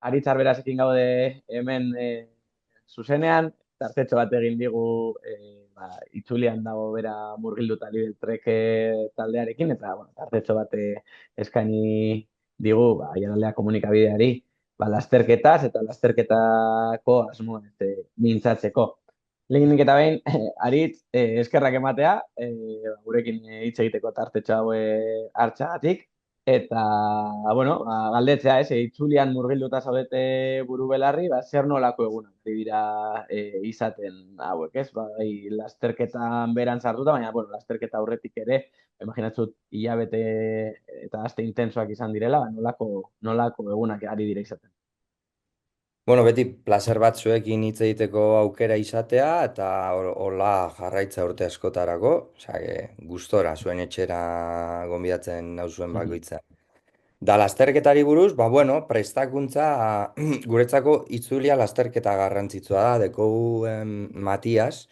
Aritz Arberasekin gaude hemen zuzenean, tartetxo bat egin digu itzulian dago bera murgilduta Lidl Trek taldearekin, eta bueno, tartetxo bat eskaini digu aiaraldea komunikabideari lasterketaz eta lasterketako asmoa mintzatzeko. Lehenik eta behin, Aritz, eskerrak ematea, gurekin hitz egiteko tartetxo hau hartxagatik. Eta, bueno, galdetzea, itzulian murgilduta zaudete buru belarri, zer nolako egunak ari dira izaten hauek, ez? Bai, lasterketan beran sartuta, baina, bueno, lasterketa aurretik ere, imaginatzut hilabete eta aste intensoak izan direla, nolako egunak ari dira izaten. Bueno, beti placer bat zuekin hitz egiteko aukera izatea eta hola jarraitza urte askotarako, osea, gustora zuen etxera gonbidatzen nauzuen bakoitza. Da lasterketari buruz, ba bueno, prestakuntza guretzako itzulia lasterketa garrantzitsua da, dekogu Matias,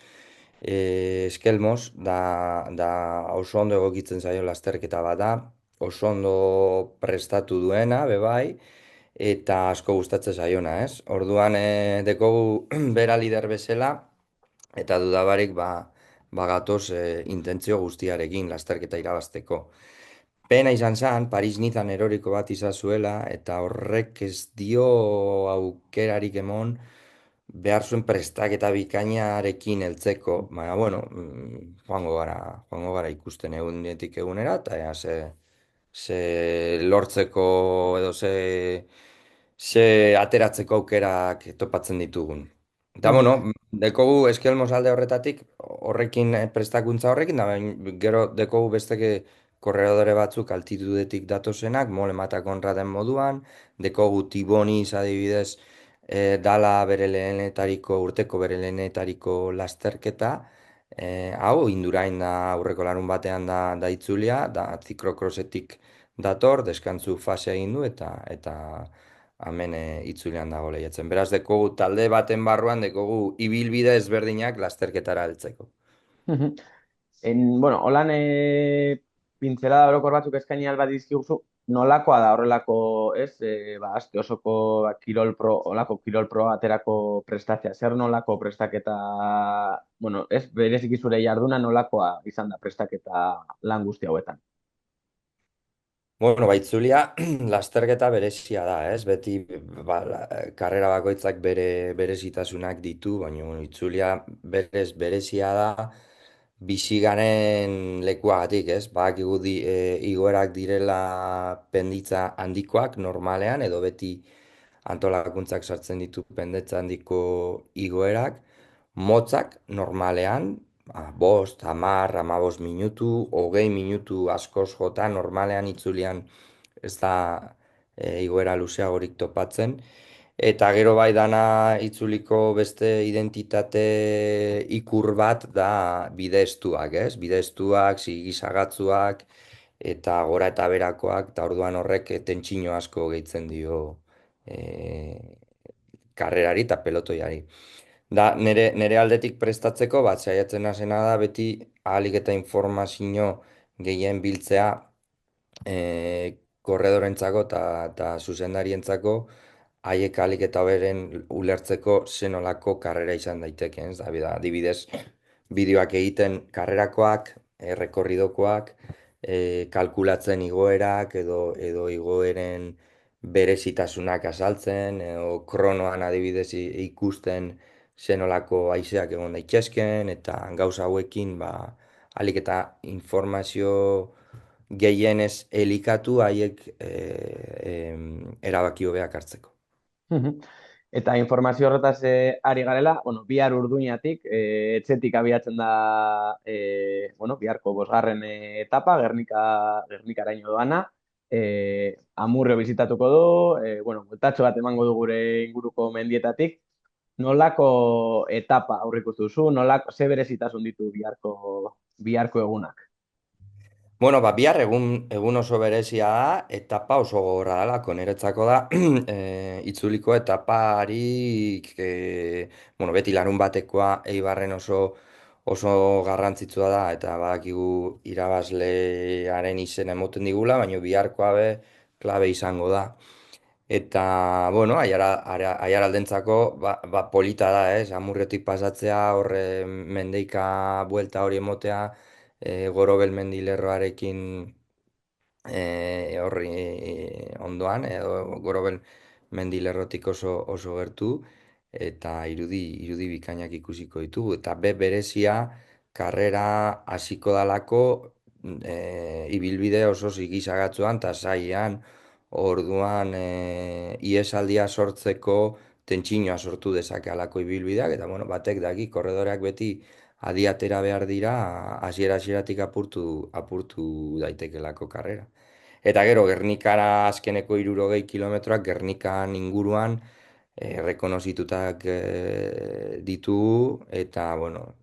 Eskelmos, da oso ondo egokitzen zaio lasterketa bat da, oso ondo prestatu duena, bebai, eta asko gustatzen zaiona, ez? Orduan dekogu bera lider bezala eta dudabarik ba gatoz intentzio guztiarekin lasterketa irabazteko. Pena izan zen, Paris-Nizan eroriko bat izan zuela eta horrek ez dio aukerarik emon behar zuen prestaketa bikainarekin heltzeko, baina bueno, joango gara ikusten egunetik egunera eta ea, ze lortzeko edo ze ateratzeko aukerak topatzen ditugun. Eta bueno, dekogu eskelmos alde horretatik, horrekin prestakuntza horrekin, da gero dekogu besteke korredore batzuk altitudetik datozenak, mole mata konraden moduan, dekogu Tiboniz adibidez, dala bere lehenetariko, urteko bere lehenetariko lasterketa, hau indurain da aurreko larun batean da itzulia, da ziklokrosetik dator, deskantzu fasea egin du eta hemen itzulean dago lehiatzen. Beraz, dekogu talde baten barruan, dekogu ibilbide ezberdinak lasterketara heltzeko. Bueno, holan pintzelada orokor batzuk eskaini alba dizkiguzu, nolakoa da horrelako, ez, aste osoko olako kirol pro aterako prestatzea, zer nolako prestaketa, bueno, ez, bereziki zure jarduna nolakoa izan da prestaketa lan guzti hauetan. Bueno, baitzulia lasterketa berezia da, ez? Beti karrera bakoitzak berezitasunak ditu, baina bueno, itzulia berezia da bizi garen lekuagatik, ez? Badakigu igoerak direla penditza handikoak normalean, edo beti antolakuntzak sartzen ditu pendetza handiko igoerak, motzak normalean, bost, hamar, hamabost minutu, 20 minutu askoz jota, normalean itzulian ez da igoera luzeagorik topatzen. Eta gero bai dana itzuliko beste identitate ikur bat da bide estuak, ez? Bide estuak, zigizagatzuak, eta gora eta berakoak, eta orduan horrek tentsio asko gehitzen dio e, karrerari eta pelotoiari. Da, nire aldetik prestatzeko, bat saiatzen hasena da beti ahalik eta informazio gehien biltzea korredorentzako eta zuzendarientzako haiek ahalik eta beren ulertzeko zenolako karrera izan daitekeen, ez da, adibidez, bideoak egiten karrerakoak, errekorridokoak, kalkulatzen igoerak edo igoeren berezitasunak azaltzen, edo kronoan adibidez ikusten zenolako haizeak egon daitezkeen, eta gauza hauekin, ahalik eta informazio gehienez elikatu haiek erabaki hobeak hartzeko. Mhm. Eta informazio horretaz ari garela, bueno, bihar Urduñatik, etxetik abiatzen da, bueno, biharko bosgarren etapa, Gernikaraino doana, Amurrio bizitatuko du, bueno, bueltatxo bat emango du gure inguruko mendietatik, nolako etapa aurrikustu duzu, nolako, ze berezitasun ditu biharko egunak? Bueno, bihar egun oso berezia da, etapa oso gogorra dalako, niretzako da, itzuliko etaparik, bueno, beti larun batekoa Eibarren oso garrantzitsua da, eta badakigu irabazlearen izen emoten digula, baina biharkoa be klabe izango da. Eta, bueno, aiaraldentzako polita da, ez? Amurretik pasatzea, horre mendeika buelta hori emotea, Gorobel mendilerroarekin horri ondoan, edo Gorobel mendilerrotik oso gertu, eta irudi bikainak ikusiko ditugu. Eta berezia, karrera hasiko dalako ibilbide oso zigizagatzuan, eta zaian, orduan ihesaldia sortzeko tentsinoa sortu dezake halako ibilbideak, eta bueno, batek daki, korredoreak beti adiatera behar dira, hasieratik apurtu daitekelako karrera. Eta gero, Gernikara azkeneko 60 kilometroak Gernikan inguruan rekonozitutak ditugu, eta, bueno,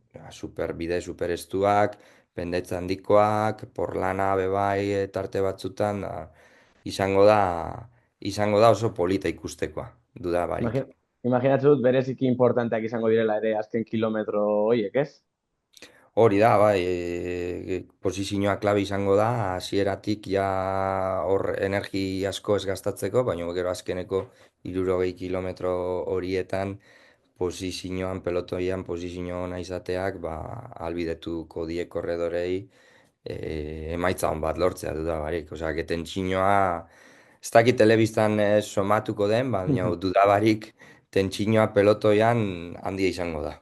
bide superestuak, pendetza handikoak, porlana bebai tarte batzutan, izango da oso polita ikustekoa, duda barik. Imagin, imaginatzen dut bereziki importanteak izango direla ere azken kilometro horiek, ez? Hori da, bai, posizioa klabe izango da, hasieratik ja hor energi asko ez gastatzeko, baina gero azkeneko 60 kilometro horietan posizioan, pelotoian, posizio ona izateak, ba, ahalbidetuko die korredorei emaitza on bat lortzea dudabarik. Osea, tentsinoa, ez dakit telebistan somatuko den, baina dudabarik tentsinoa pelotoian handia izango da.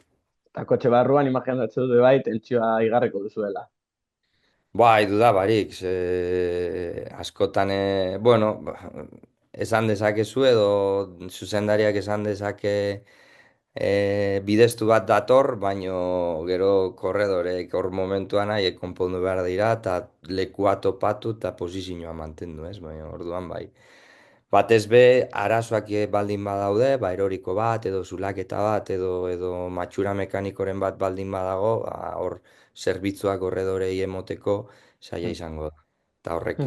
Eta kotxe barruan imaginatzen dut bai tentsioa igarriko duzuela. Bai, duda barik, askotan, bueno, esan dezakezu edo zuzendariak esan dezake bideztu bat dator, baino gero korredorek hor momentuan nahi konpondu behar dira eta lekua topatu eta posizioa mantendu, ez? Baina orduan bai. Batez be, arazoak baldin badaude, ba, eroriko bat, edo zulaketa bat, edo matxura mekanikoren bat baldin badago, ba, hor zerbitzuak korredorei emoteko saia izango da. Eta horrek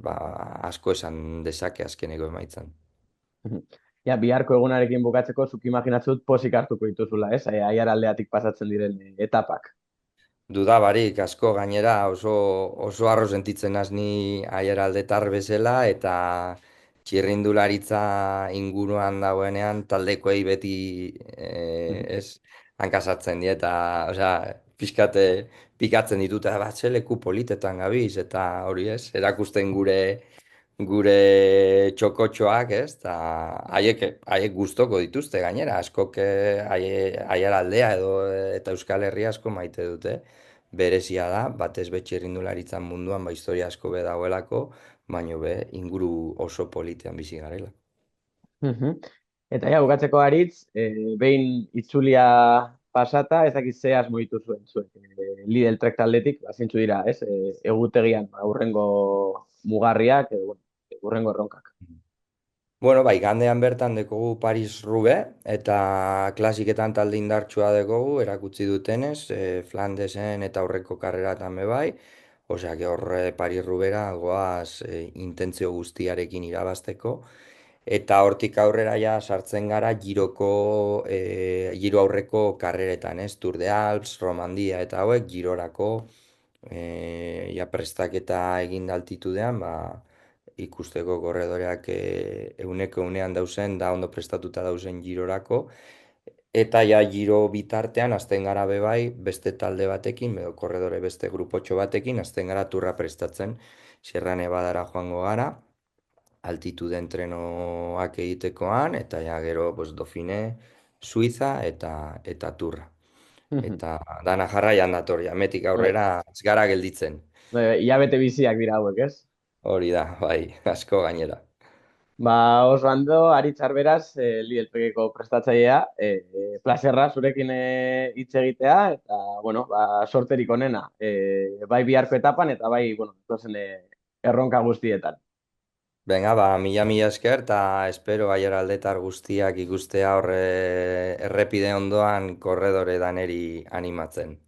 ba, asko esan dezake azkeneko emaitzan. Ja, biharko egunarekin bukatzeko, zuk imaginatzen dut pozik hartuko dituzula, ez? Aiaraldeatik pasatzen diren etapak. Dudabarik, asko gainera oso harro sentitzen naiz ni aiaraldetar bezala eta txirrindularitza inguruan dagoenean taldekoei beti ez hankasartzen dieta, osea, pixkate pikatzen ditut, bat ze leku politetan gabiz eta hori ez, erakusten gure txokotxoak, ez? Ta haiek gustoko dituzte gainera, askok aiaraldea edo eta Euskal Herria asko maite dute. Berezia da, batez be txirrindularitzan munduan ba historia asko be dagoelako, baino be inguru oso politean bizi garela. Mhm. Eta ja, bukatzeko aritz, behin itzulia pasata, ez dakit ze asmo dituzuen zuek. Lidl Trek taldetik, ba, zintzu dira, ez? Egutegian, ba, hurrengo mugarriak, edo, bueno, hurrengo erronkak. Bueno, bai, gandean bertan dekogu Paris-Roubaix eta klasiketan talde indartsua dekogu, erakutsi dutenez, Flandesen eta aurreko karreratan be bai, osea, que hor Paris-Roubaixera goaz intentzio guztiarekin irabazteko, eta hortik aurrera ja sartzen gara giro aurreko karreretan, ez? Tour de Alps, Romandia eta hauek girorako ja prestaketa egin da altitudean, ba, ikusteko korredoreak euneko unean dauzen, da ondo prestatuta dauzen girorako, eta ja giro bitartean azten gara be bai beste talde batekin, edo korredore beste grupotxo batekin, azten gara turra prestatzen, Sierra Nevadara joango gara, altitude entrenoak egitekoan, eta ja gero pues, Dofine, Suiza eta turra. Eta dana jarraian dator, jametik Bai, aurrera ez gara gelditzen. hilabete biziak dira hauek, ez? Hori da, bai, asko gainera. Ba, oso hando, Aritz Arberaz, Lidl Trekeko prestatzailea, placerra zurekin hitz egitea, eta, bueno, ba, sorterik onena, bai biharko etapan, eta bai, bueno, tozen, erronka guztietan. Venga, ba, mila esker, eta espero aiaraldetar guztiak ikustea horre errepide ondoan korredore daneri animatzen.